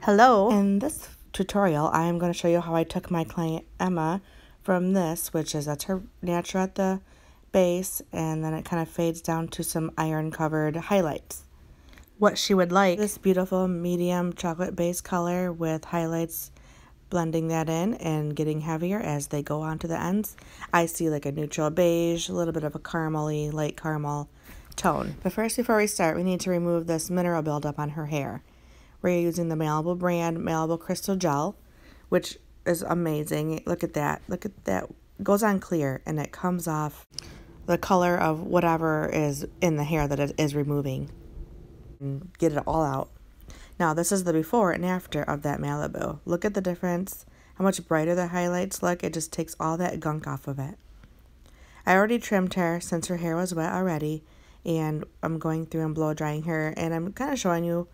Hello! In this tutorial, I am going to show you how I took my client Emma from this, which is that's her natural at the base, and then it kind of fades down to some iron covered highlights. What she would like, this beautiful medium chocolate base color with highlights, blending that in and getting heavier as they go onto the ends. I see like a neutral beige, a little bit of a caramely, light caramel tone. But first, before we start, we need to remove this mineral buildup on her hair. We're using the Malibu brand Malibu Crystal Gel, which is amazing. Look at that. Look at that. It goes on clear and it comes off the color of whatever is in the hair that it is removing. And get it all out. Now, this is the before and after of that Malibu. Look at the difference. How much brighter the highlights look. It just takes all that gunk off of it. I already trimmed her since her hair was wet already. And I'm going through and blow drying her. And I'm kind of showing you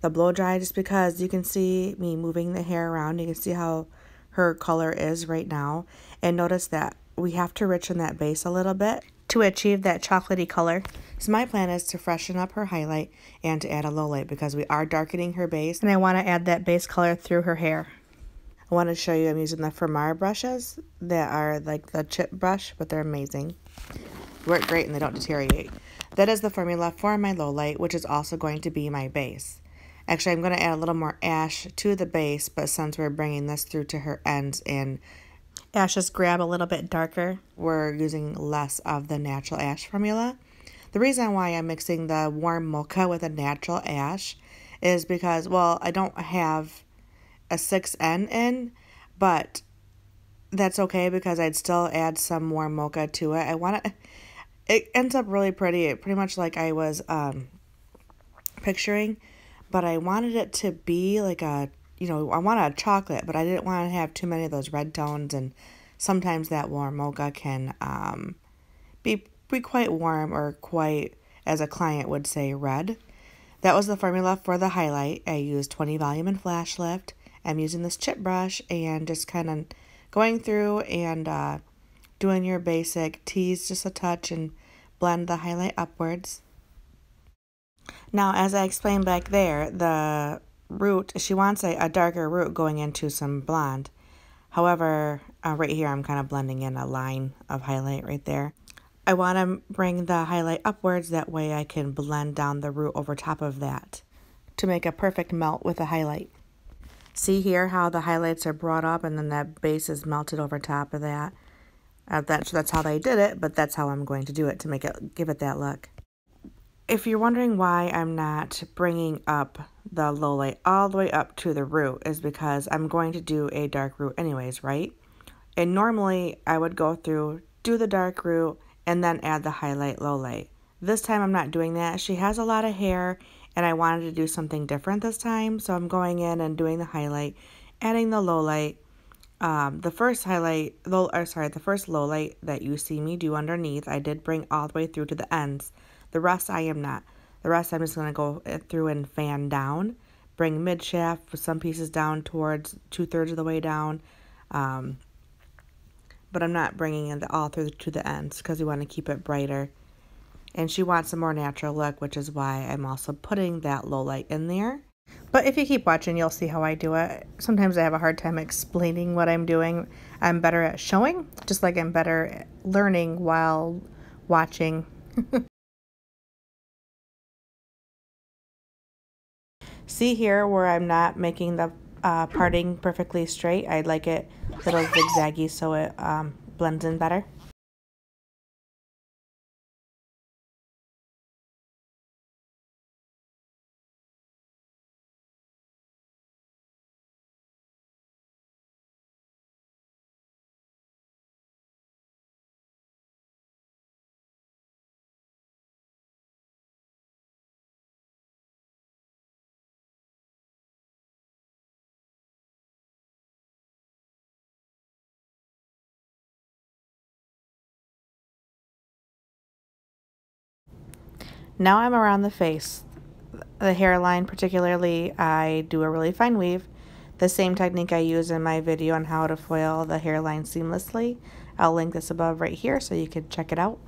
the blow dry just because you can see me moving the hair around. You can see how her color is right now. And notice that we have to richen that base a little bit to achieve that chocolatey color. So my plan is to freshen up her highlight and to add a low light because we are darkening her base. And I want to add that base color through her hair. I want to show you I'm using the Fermar brushes that are like the chip brush, but they're amazing. Work great and they don't deteriorate. That is the formula for my low light, which is also going to be my base. Actually, I'm going to add a little more ash to the base, but since we're bringing this through to her ends and ashes grab a little bit darker, we're using less of the natural ash formula. The reason why I'm mixing the warm mocha with a natural ash is because, well, I don't have a 6N in, but that's okay because I'd still add some warm mocha to it. It ends up really pretty, pretty much like I was picturing. But I wanted it to be like I wanted a chocolate, but I didn't want to have too many of those red tones. And sometimes that warm mocha can be quite warm or quite, as a client would say, red. That was the formula for the highlight. I used 20 volume and flash lift. I'm using this chip brush and just kind of going through and doing your basic tease just a touch and blend the highlight upwards. Now, as I explained back there, the root, she wants a darker root going into some blonde. However, right here, I'm kind of blending in a line of highlight right there. I want to bring the highlight upwards. That way I can blend down the root over top of that to make a perfect melt with the highlight. See here how the highlights are brought up and then that base is melted over top of that. That's how they did it, but that's how I'm going to do it to give it that look. If you're wondering why I'm not bringing up the low light all the way up to the root is because I'm going to do a dark root anyways, right? And normally I would go through, do the dark root, and then add the highlight low light. This time I'm not doing that. She has a lot of hair and I wanted to do something different this time. So I'm going in and doing the highlight, adding the low light. The first low light that you see me do underneath, I did bring all the way through to the ends. The rest I am not. The rest I'm just going to go through and fan down. Bring mid shaft with some pieces down towards 2/3 of the way down. But I'm not bringing it all through to the ends because we want to keep it brighter. And she wants a more natural look, which is why I'm also putting that low light in there. But if you keep watching, you'll see how I do it. Sometimes I have a hard time explaining what I'm doing. I'm better at showing, just like I'm better at learning while watching. See here where I'm not making the parting perfectly straight. I'd like it a little zigzaggy so it blends in better. Now I'm around the face. The hairline particularly, I do a really fine weave. The same technique I use in my video on how to foil the hairline seamlessly. I'll link this above right here so you can check it out.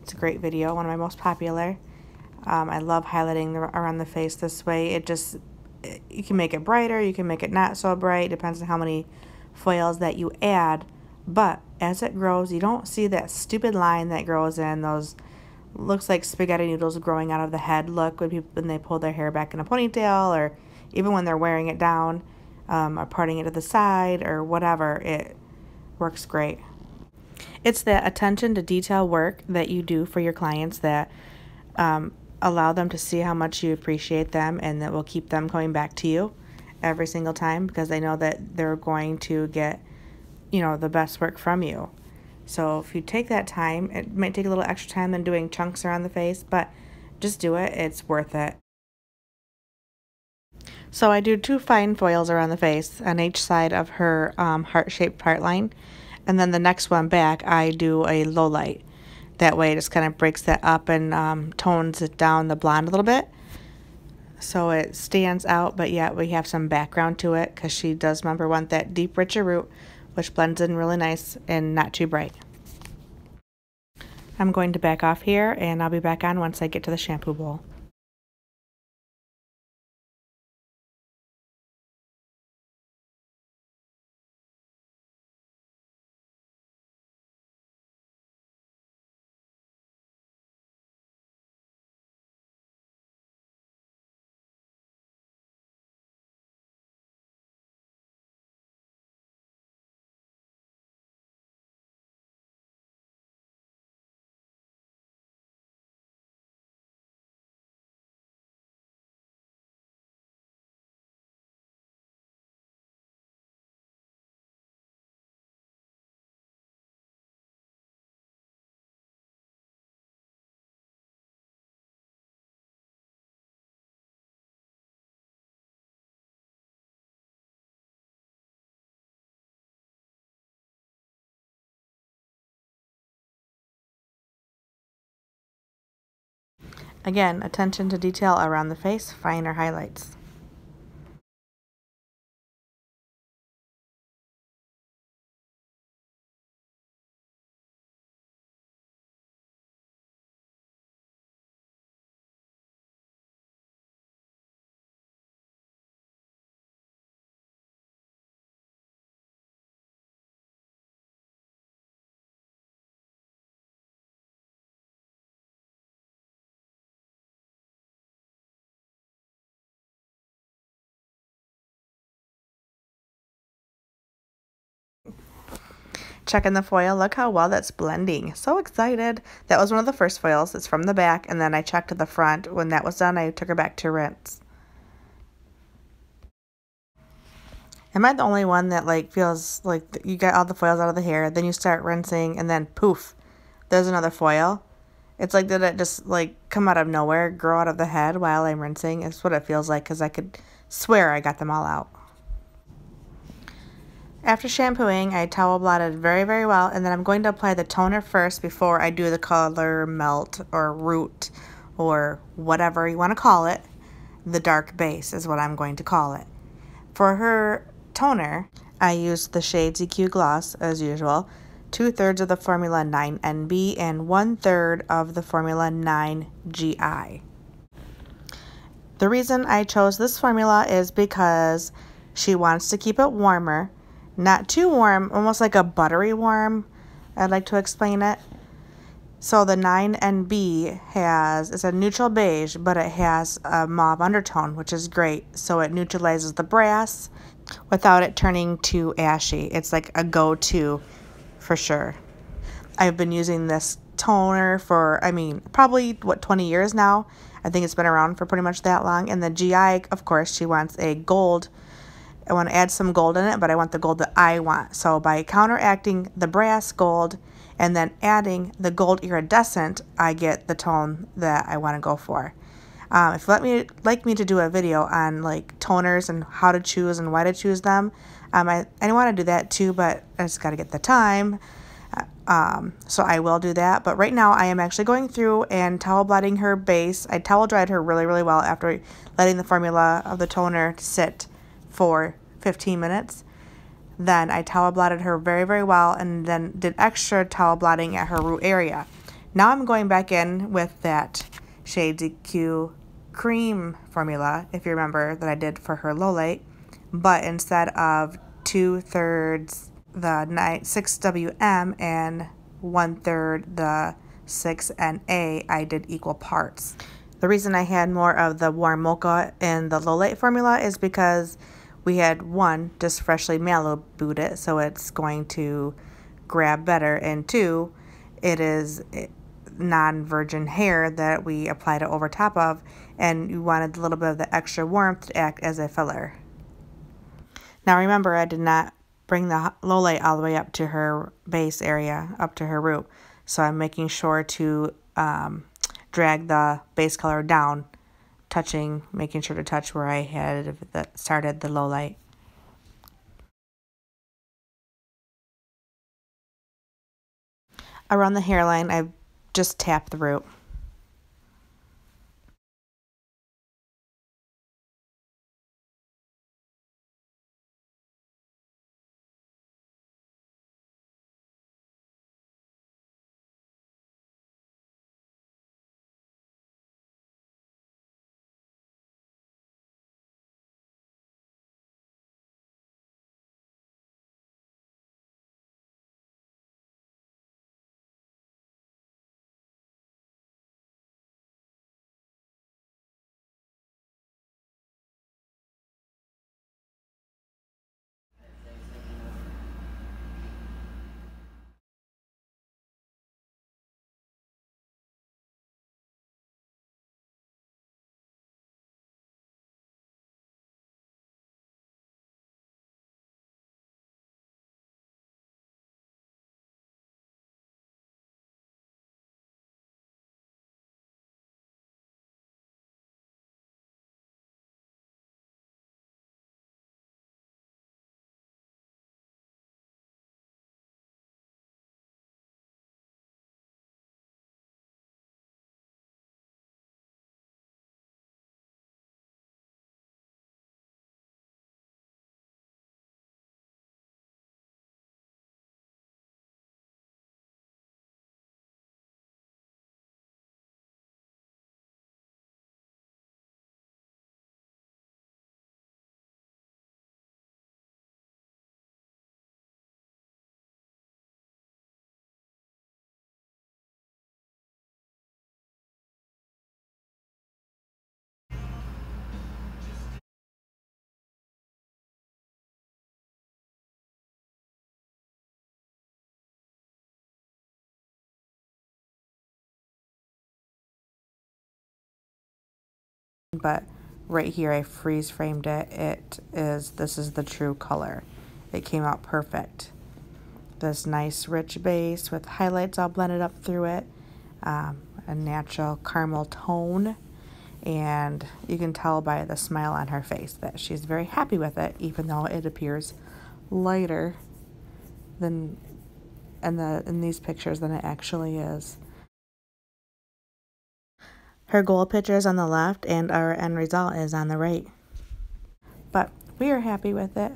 It's a great video, one of my most popular. I love highlighting around the face this way. It just you can make it brighter, you can make it not so bright, depends on how many foils that you add. But as it grows, you don't see that stupid line that grows in those, looks like spaghetti noodles growing out of the head look when they pull their hair back in a ponytail, or even when they're wearing it down, or parting it to the side or whatever. It works great. It's that attention to detail work that you do for your clients that allow them to see how much you appreciate them, and that will keep them coming back to you every single time, because they know that they're going to get, the best work from you. So if you take that time, it might take a little extra time than doing chunks around the face, but just do it. It's worth it. So I do 2 fine foils around the face on each side of her heart-shaped part line. And then the next one back, I do a low light. That way it just kind of breaks that up and tones it down, the blonde, a little bit. So it stands out, but yet we have some background to it, because she does, remember, want that deep, richer root, which blends in really nice and not too bright. I'm going to back off here, and I'll be back on once I get to the shampoo bowl. Again, attention to detail around the face, finer highlights. Checking the foil, look how well that's blending. So excited. That was one of the first foils. It's from the back, and then I checked to the front. When that was done, I took her back to rinse. Am I the only one that feels like you get all the foils out of the hair, then you start rinsing, and then poof, there's another foil? It's like, did it just come out of nowhere, grow out of the head while I'm rinsing? It's what it feels like, because I could swear I got them all out. After shampooing, I towel blotted very, very well, and then I'm going to apply the toner first before I do the color melt or root or whatever you want to call it. The dark base is what I'm going to call it. For her toner, I used the shade EQ Gloss as usual, 2/3 of the Formula 9NB and 1/3 of the Formula 9GI. The reason I chose this formula is because she wants to keep it warmer. Not too warm, almost like a buttery warm. I'd like to explain it. So the 9NB it's a neutral beige, but it has a mauve undertone, which is great. So it neutralizes the brass without it turning too ashy. It's like a go-to for sure. I've been using this toner for, probably, 20 years now. I think it's been around for pretty much that long. And the GI, of course, she wants a gold. I want to add some gold in it, but I want the gold that I want. So by counteracting the brass gold and then adding the gold iridescent, I get the tone that I want to go for. If you like me to do a video on toners and how to choose and why to choose them, I want to do that too, but I just got to get the time. So I will do that. But right now I am actually going through and towel blotting her base. I towel dried her really, really well after letting the formula of the toner sit for 15 minutes. Then I towel blotted her very, very well, and then did extra towel blotting at her root area. Now I'm going back in with that Shades EQ cream formula, if you remember, that I did for her low light, but instead of 2/3 the 6WM and 1/3 the 6NA, I did equal parts. The reason I had more of the warm mocha in the low light formula is because we had, one, just freshly Malibu'd it, so it's going to grab better, and two, it is non-virgin hair that we applied it over top of, and you wanted a little bit of the extra warmth to act as a filler. Now remember, I did not bring the low light all the way up to her base area, up to her root, so I'm making sure to drag the base color down, making sure to touch where I had started the low light. Around the hairline, I just tapped the root. But right here I freeze framed it. This is the true color. It came out perfect. This nice rich base with highlights all blended up through it, a natural caramel tone, and you can tell by the smile on her face that she's very happy with it, even though it appears lighter than in these pictures than it actually is. Her goal picture is on the left and our end result is on the right. But we are happy with it.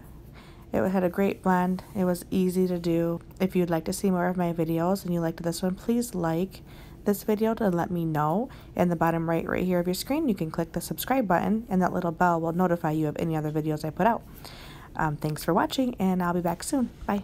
It had a great blend. It was easy to do. If you'd like to see more of my videos and you liked this one, please like this video to let me know. In the bottom right here of your screen, you can click the subscribe button and that little bell will notify you of any other videos I put out. Thanks for watching, and I'll be back soon. Bye.